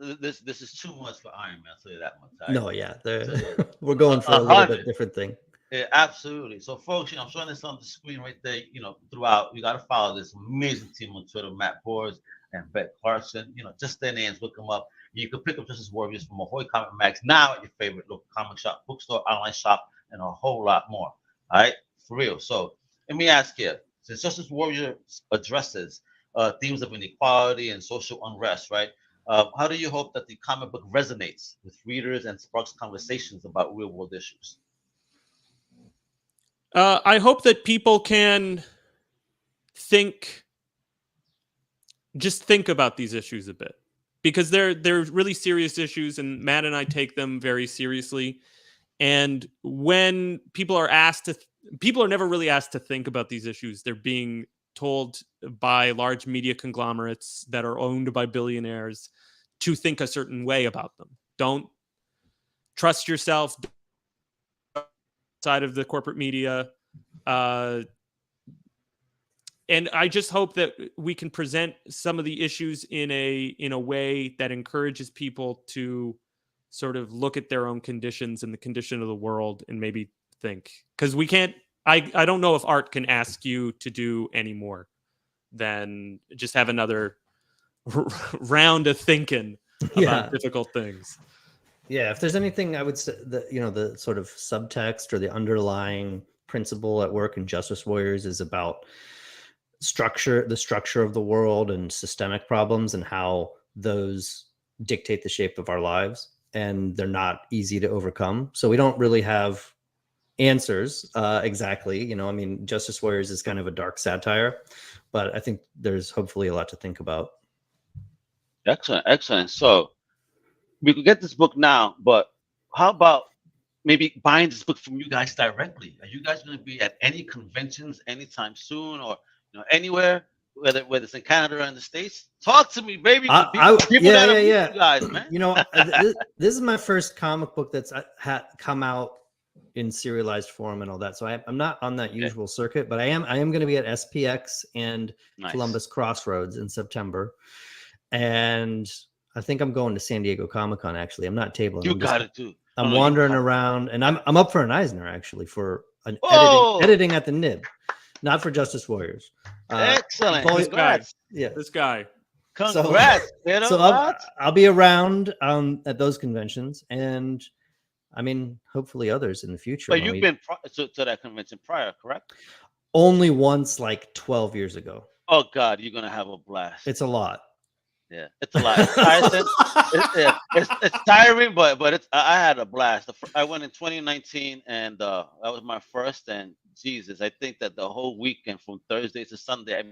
This is too much for Iron Man. I'll tell you that much. All right? No, yeah, So, yeah. we're going for a little bit 100. different thing. Yeah, absolutely. So, folks, I'm showing this on the screen right there. Throughout, you got to follow this amazing team on Twitter, Matt Boers and Ben Clarkson. Just their names, look them up. You can pick up Justice Warriors from Ahoy Comic Mags now at your favorite local comic shop, bookstore, online shop, and a whole lot more. All right, for real. So, let me ask you: since Justice Warriors addresses themes of inequality and social unrest, right? How do you hope that the comic book resonates with readers and sparks conversations about real-world issues? I hope that people can just think about these issues a bit, because they're really serious issues, and Matt and I take them very seriously. And when people are people are never really asked to think about these issues. They're being told by large media conglomerates that are owned by billionaires to think a certain way about them. Don't trust yourself outside of the corporate media. And I just hope that we can present some of the issues in a way that encourages people to sort of look at their own conditions and the condition of the world and maybe think. Because we can't, I don't know if art can ask you to do any more than just have another round of thinking about difficult things. Yeah, if there's anything, I would say the sort of subtext or the underlying principle at work in Justice Warriors is about the structure of the world and systemic problems and how those dictate the shape of our lives, and they're not easy to overcome. So we don't really have answers exactly. I mean, Justice Warriors is kind of a dark satire, but I think there's hopefully a lot to think about. Excellent. So we could get this book now, but how about maybe buying this book from you guys directly? Are you guys going to be at any conventions anytime soon, or anywhere, whether it's in Canada or in the States? Talk to me, baby. People gotta meet you guys, man. This is my first comic book that's come out in serialized form and all that. So I'm not on that usual circuit, but I am going to be at SPX and Columbus Crossroads in September, and I think I'm going to San Diego Comic-Con. Actually, I'm not tabling. You got it too. I'm wandering around, and I'm up for an Eisner actually for an editing at the Nib, not for Justice Warriors. Excellent. Congrats. Yeah, this guy. Congrats. So I'll be around at those conventions, and I mean, hopefully others in the future. But you've been to that convention prior, correct? Only once, like 12 years ago. Oh God, you're gonna have a blast. It's a lot. Yeah, it's a lot. It's tiring, but it's. I had a blast. I went in 2019, and that was my first. And Jesus, I think that the whole weekend from Thursday to Sunday, I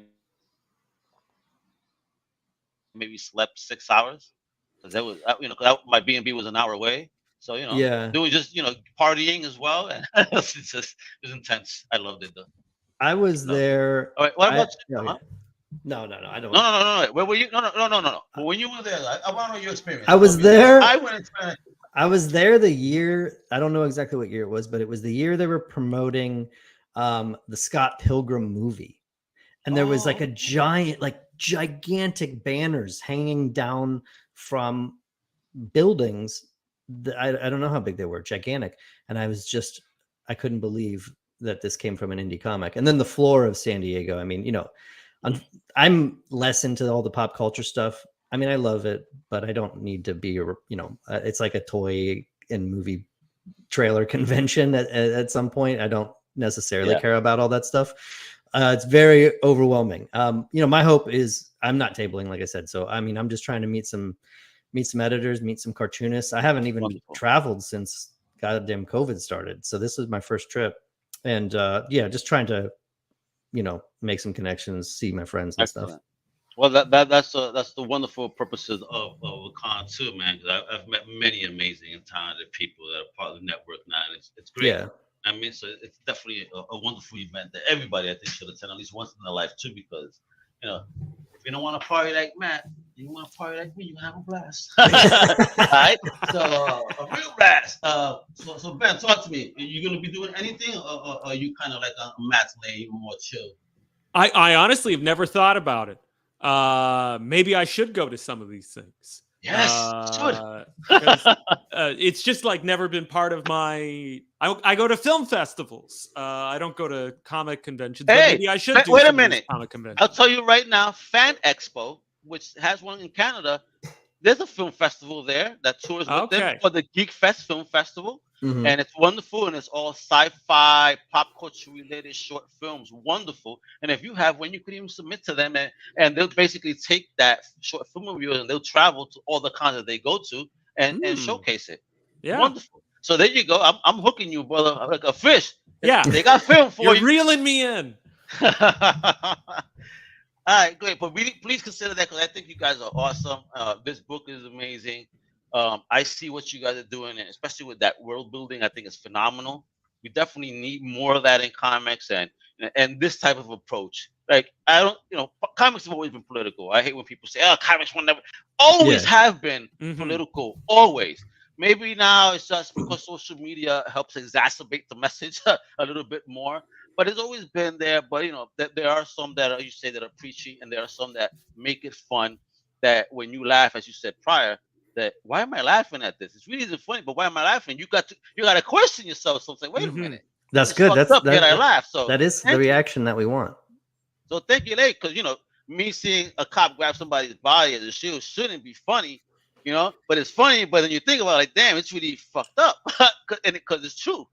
maybe slept 6 hours because that was my B&B was an hour away. So doing just partying as well, and it was intense. I loved it though. I was there. All right, what about you? No, I don't. No. Where were you? No. But when you were there, I want to know your experience. I was there. I was there the year. I don't know exactly what year it was, but it was the year they were promoting the Scott Pilgrim movie, and there was like a gigantic banners hanging down from buildings. I don't know how big they were, gigantic, and I couldn't believe that this came from an indie comic. And then the floor of San Diego. I mean, I'm less into all the pop culture stuff. I mean, I love it, but I don't need to be, it's like a toy and movie trailer convention at some point. I don't necessarily care about all that stuff. It's very overwhelming. My hope is I'm not tabling, like I said. So, I mean, I'm just trying to meet some editors, meet some cartoonists. I haven't even traveled since goddamn COVID started. So this is my first trip, and just trying to, make some connections, see my friends and stuff. Well, that's the wonderful purposes of a con too, man. Because I've met many amazing and talented people that are part of the network now, and it's great. Yeah. I mean, so it's definitely a wonderful event that everybody I think should attend at least once in their life too, because You know, if you don't want to party like Matt, you want to party like me, you can have a blast. All right, so a real blast. So Ben, talk to me. Are you gonna be doing anything, or are you kind of like a Matt's lane, more chill? I honestly have never thought about it. Maybe I should go to some of these things. Yes, should. It's just like never been part of my. I go to film festivals. I don't go to comic conventions. But maybe I should. Wait a minute. Comic conventions. I'll tell you right now. Fan Expo, which has one in Canada, there's a film festival there that tours with them for the Geek Fest Film Festival. Mhm. And it's wonderful, and it's all sci-fi, pop culture related short films. Wonderful. And if you have one, you could even submit to them, and they'll basically take that short film review and they'll travel to all the cons that they go to and showcase it. Yeah. Wonderful. So there you go. I'm hooking you, brother, like a fish. Yeah. They got film for you. You're reeling me in. All right, great. But really, please consider that, because I think you guys are awesome. This book is amazing. I see what you guys are doing, and especially with that world building, I think it's phenomenal. We definitely need more of that in comics, and this type of approach. Like, I don't, comics have always been political. I hate when people say, "Oh, comics will never," always have been political, always. Maybe now it's just because social media helps exacerbate the message a little bit more. But it's always been there. But there are some that are, you say, that are preachy, and there are some that make it fun. That when you laugh, as you said prior, that why am I laughing at this? It's really isn't funny, but why am I laughing? You got to question yourself. So say, wait a minute. That's good. That's I laugh. So that is the reaction that we want. So thank you, Late, because me seeing a cop grab somebody's body as a shield shouldn't be funny, but it's funny. But then you think about it, like, damn, it's really fucked up, because it's true.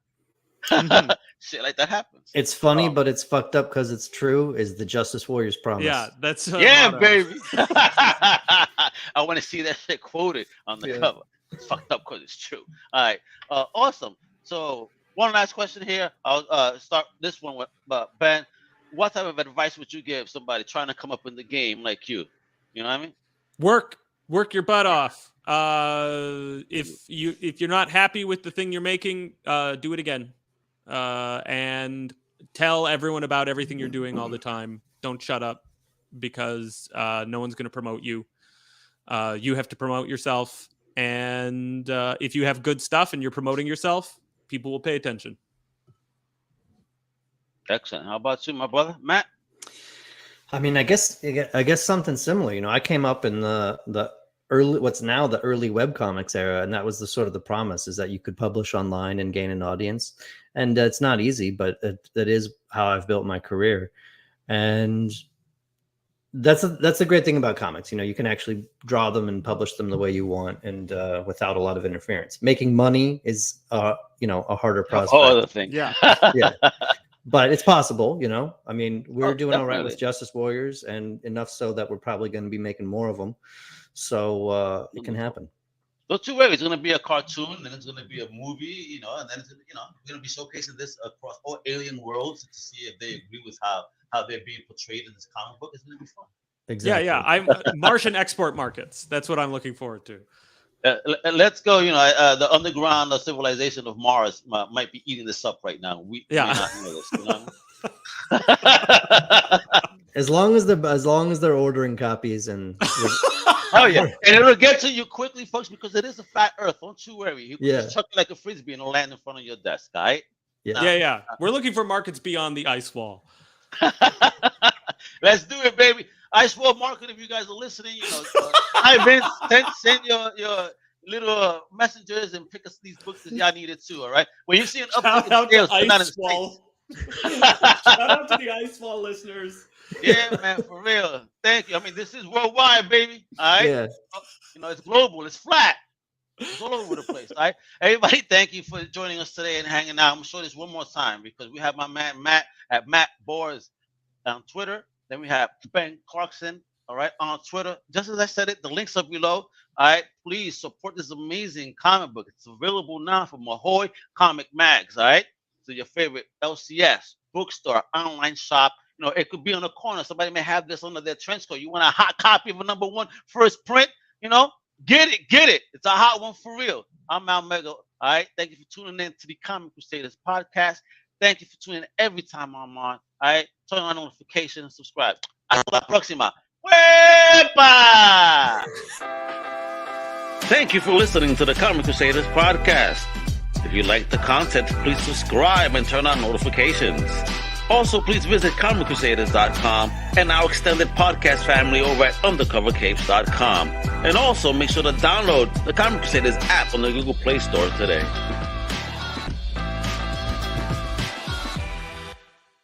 Shit like that happens. It's funny, but it's fucked up because it's true. Is the Justice Warriors promise? Yeah, that's baby. I want to see that shit quoted on the cover. It's fucked up because it's true. All right, awesome. So one last question here. I'll start this one with Ben. What type of advice would you give somebody trying to come up in the game like you? You know what I mean? Work your butt off. If you're not happy with the thing you're making, do it again. And tell everyone about everything you're doing all the time. Don't shut up, because no one's going to promote you. You have to promote yourself. And if you have good stuff and you're promoting yourself, people will pay attention. Excellent. How about you, my brother, Matt? I mean, I guess something similar. I came up in the early, what's now the early webcomics era, and that was the sort of the promise, is that you could publish online and gain an audience. And it's not easy, but that is how I've built my career. And that's a great thing about comics. You can actually draw them and publish them the way you want, and without a lot of interference. Making money is a harder prospect. Oh, other thing. Yeah. Yeah. But it's possible, I mean, we're doing all right definitely. with Justice Warriors, and enough so that we're probably going to be making more of them. So it can happen. Don't you worry. It's going to be a cartoon, then it's going to be a movie, and then it's, we're going to be showcasing this across all alien worlds to see if they agree with how they're being portrayed in this comic book. It's going to be fun. Exactly. Yeah. I'm Martian export markets. That's what I'm looking forward to. Let's go. The underground civilization of Mars might be eating this up right now. We may not know this. As long as they're ordering copies and. Oh yeah, and it'll get to you quickly, folks, because it is a flat Earth. Don't you worry. You can just chuck it like a frisbee and it'll land in front of your desk. All right. Yeah. We're looking for markets beyond the ice wall. Let's do it, baby. Ice Wall Market, if you guys are listening, hi Vince, send your little messengers and pick us these books that y'all needed too. All right. When you see an update in sales, Ice Wall. Shout out to the Ice Wall listeners. Yeah, man, for real. Thank you. I mean, this is worldwide, baby. All right. Yeah. It's global. It's flat. It's all over the place. All right. Everybody, thank you for joining us today and hanging out. I'm gonna show this one more time because we have my man Matt at Matt Boers on Twitter. Then we have Ben Clarkson, all right, on Twitter. Just as I said it, the links are below. All right, please support this amazing comic book. It's available now from Ahoy Comic Mags, all right? So your favorite LCS, bookstore, online shop. It could be on the corner. Somebody may have this under their trench coat. You want a hot copy of a #1 first print, get it. It's a hot one for real. I'm Mal Mega, all right? Thank you for tuning in to the Comic Crusaders podcast. Thank you for tuning in every time I'm on, all right? Turn on notifications and subscribe. Hasta la próxima. ¡Huepa! Thank you for listening to the Comic Crusaders podcast. If you like the content, please subscribe and turn on notifications. Also, please visit comiccrusaders.com and our extended podcast family over at undercovercapes.com. And also, make sure to download the Comic Crusaders app on the Google Play Store today.